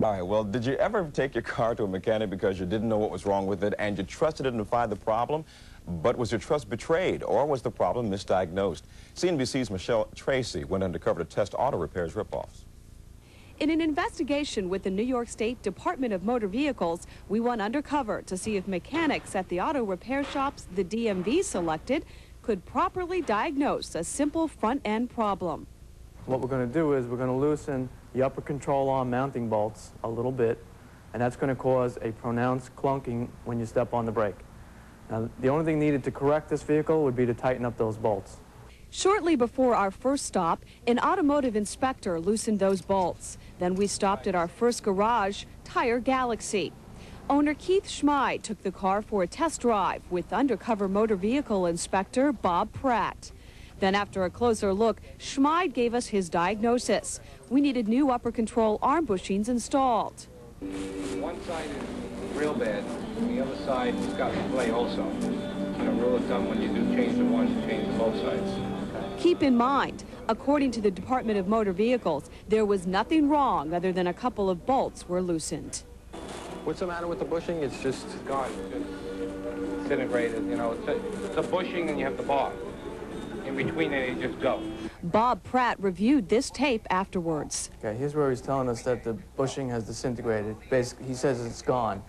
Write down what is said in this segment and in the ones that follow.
All right, well, did you ever take your car to a mechanic because you didn't know what was wrong with it and you trusted him to find the problem? But was your trust betrayed, or was the problem misdiagnosed? CNBC's Michelle Tracy went undercover to test auto repairs ripoffs. In an investigation with the New York State Department of Motor Vehicles, we went undercover to see if mechanics at the auto repair shops the DMV selected could properly diagnose a simple front-end problem. What we're going to do is we're going to loosen the upper control arm mounting bolts a little bit, and that's going to cause a pronounced clunking when you step on the brake. Now, the only thing needed to correct this vehicle would be to tighten up those bolts. Shortly before our first stop, an automotive inspector loosened those bolts. Then we stopped at our first garage, Tire Galaxy. Owner Keith Schmide took the car for a test drive with undercover motor vehicle inspector Bob Pratt. Then after a closer look, Schmide gave us his diagnosis. We needed new upper control arm bushings installed. One side is real bad, the other side has got to play also. You know, rule of thumb, when you do change the one, you change both sides. Keep in mind, according to the Department of Motor Vehicles, there was nothing wrong other than a couple of bolts were loosened. What's the matter with the bushing? It's just Gone, just disintegrated, you know. It's a bushing and you have the bar. In between it, you just go. Bob Pratt reviewed this tape afterwards. okay. Here's where he's telling us that the bushing has disintegrated. Basically, he says it's gone.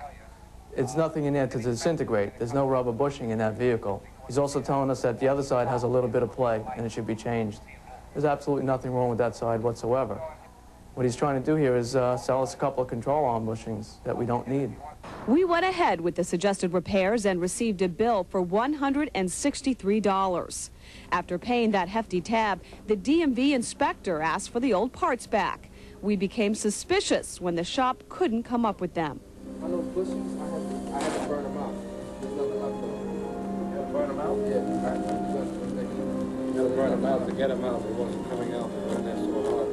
It's nothing in there to disintegrate. There's no rubber bushing in that vehicle. He's also telling us that the other side has a little bit of play and it should be changed. There's absolutely nothing wrong with that side whatsoever. What he's trying to do here is sell us a couple of control arm bushings that we don't need. We went ahead with the suggested repairs and received a bill for $163. After paying that hefty tab, the DMV inspector asked for the old parts back. We became suspicious when the shop couldn't come up with them. On those bushings, I had to burn them out. There's nothing left of them. You gotta burn them out? Yeah, You gotta burn them out to get them out. It wasn't coming out when they're so hard.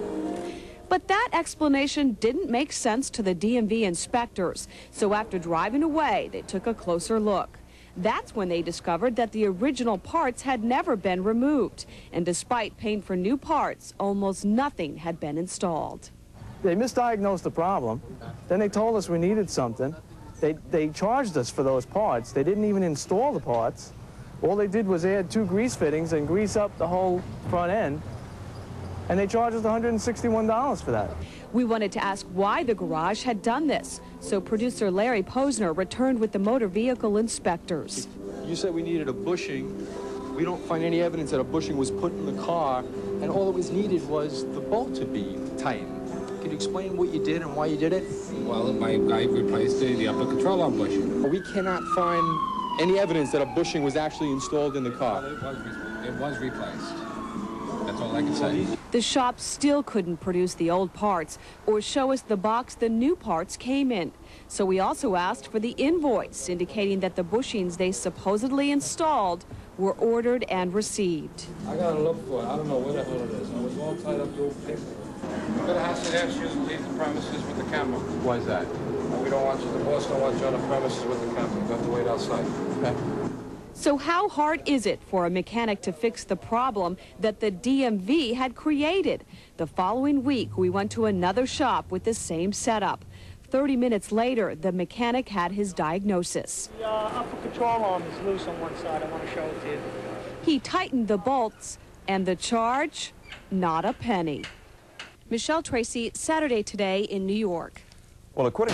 But that explanation didn't make sense to the DMV inspectors. So after driving away, they took a closer look. That's when they discovered that the original parts had never been removed. And despite paying for new parts, almost nothing had been installed. They misdiagnosed the problem. Then they told us we needed something. They charged us for those parts. They didn't even install the parts. All they did was add 2 grease fittings and grease up the whole front end. And they charged us $161 for that. We wanted to ask why the garage had done this. So producer Larry Posner returned with the motor vehicle inspectors. You said we needed a bushing. We don't find any evidence that a bushing was put in the car, and all that was needed was the bolt to be tightened. Can you explain what you did and why you did it? Well, my guy replaced the upper control arm bushing. We cannot find any evidence that a bushing was actually installed in the car. It was replaced. That's all I can say. The shop still couldn't produce the old parts or show us the box the new parts came in. So we also asked for the invoice indicating that the bushings they supposedly installed were ordered and received. I gotta look for it. I don't know where the hell it is. I was all tied up to old paper. You better have to ask you to leave the premises with the camera. Why is that? We don't want you, the boss don't want you on the premises with the camera. You have to wait outside. Okay. So how hard is it for a mechanic to fix the problem that the DMV had created? The following week, we went to another shop with the same setup. 30 minutes later, the mechanic had his diagnosis. The upper control arm is loose on one side. I want to show it to you. He tightened the bolts, and the charge? Not a penny. Michelle Tracy, Saturday Today in New York. Well, according